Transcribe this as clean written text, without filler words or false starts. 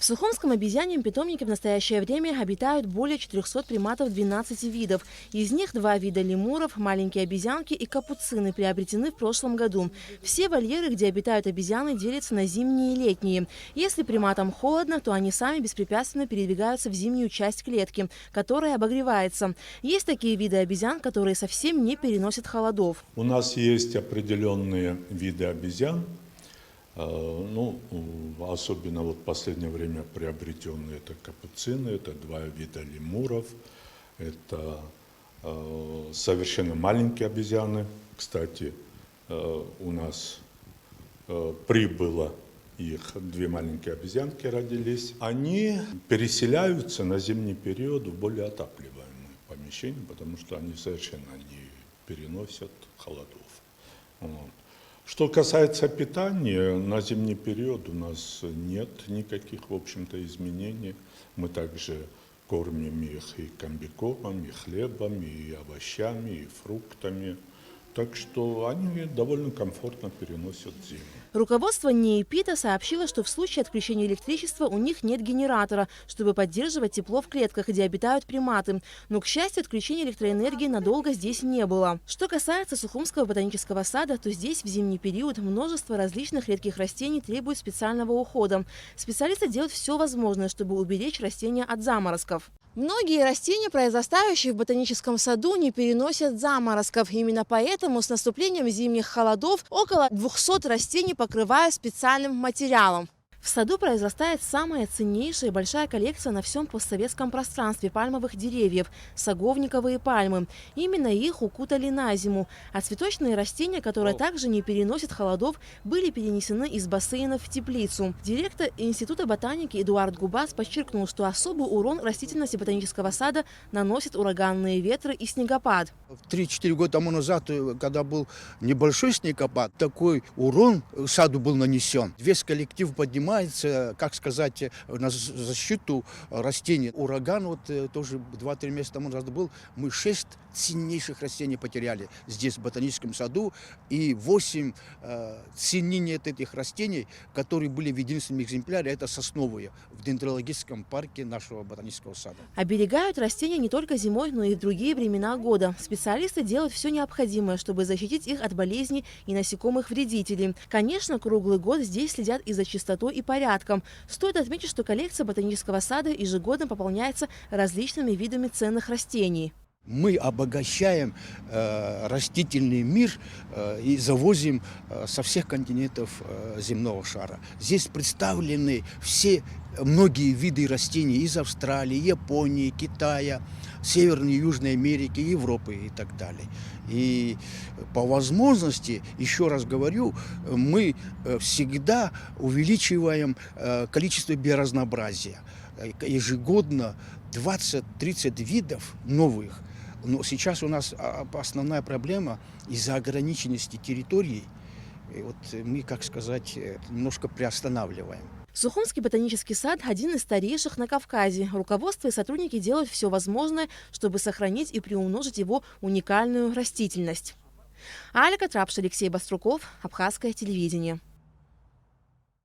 В Сухумском обезьяньем питомнике в настоящее время обитают более 400 приматов 12 видов. Из них 2 вида лемуров, маленькие обезьянки и капуцины приобретены в прошлом году. Все вольеры, где обитают обезьяны, делятся на зимние и летние. Если приматам холодно, то они сами беспрепятственно передвигаются в зимнюю часть клетки, которая обогревается. Есть такие виды обезьян, которые совсем не переносят холодов. У нас есть определенные виды обезьян. Особенно в последнее время приобретенные это капуцины, это 2 вида лемуров, это совершенно маленькие обезьяны. Кстати, у нас прибыло их 2 маленькие обезьянки родились. Они переселяются на зимний период в более отапливаемые помещения, потому что они совершенно не переносят холодов. Что касается питания, на зимний период у нас нет никаких, в общем-то, изменений. Мы также кормим их и комбикормом, и хлебом, и овощами, и фруктами. Так что они довольно комфортно переносят зиму. Руководство НИИ-ПИТа сообщило, что в случае отключения электричества у них нет генератора, чтобы поддерживать тепло в клетках, где обитают приматы. Но, к счастью, отключения электроэнергии надолго здесь не было. Что касается Сухумского ботанического сада, то здесь в зимний период множество различных редких растений требует специального ухода. Специалисты делают все возможное, чтобы уберечь растения от заморозков. Многие растения, произрастающие в ботаническом саду, не переносят заморозков. Именно поэтому с наступлением зимних холодов около 200 растений покрывают специальным материалом. В саду произрастает самая ценнейшая и большая коллекция на всем постсоветском пространстве пальмовых деревьев – саговниковые пальмы. Именно их укутали на зиму. А цветочные растения, которые также не переносят холодов, были перенесены из бассейнов в теплицу. Директор Института ботаники Эдуард Губас подчеркнул, что особый урон растительности ботанического сада наносят ураганные ветры и снегопад. 3-4 года тому назад, когда был небольшой снегопад, такой урон саду был нанесен. Весь коллектив поднимается, как сказать, на защиту растений. Ураган тоже 2-3 месяца тому назад был. Мы 6 ценнейших растений потеряли здесь, в ботаническом саду, и 8 ценней этих растений, которые были в единственном экземпляре, это сосновые, в дендрологическом парке нашего ботанического сада. Оберегают растения не только зимой, но и в другие времена года. Специалисты делают все необходимое, чтобы защитить их от болезней и насекомых-вредителей. Конечно, круглый год здесь следят и за чистотой и порядком. Стоит отметить, что коллекция ботанического сада ежегодно пополняется различными видами ценных растений. Мы обогащаем растительный мир и завозим со всех континентов земного шара. Здесь представлены многие виды растений из Австралии, Японии, Китая, Северной и Южной Америки, Европы и так далее. И по возможности, еще раз говорю, мы всегда увеличиваем количество биоразнообразия. Ежегодно 20-30 видов новых. Но сейчас у нас основная проблема из-за ограниченности территории. Мы, как сказать, немножко приостанавливаем. Сухумский ботанический сад – один из старейших на Кавказе. Руководство и сотрудники делают все возможное, чтобы сохранить и приумножить его уникальную растительность. Алика Трапш, Алексей Баструков, Абхазское телевидение.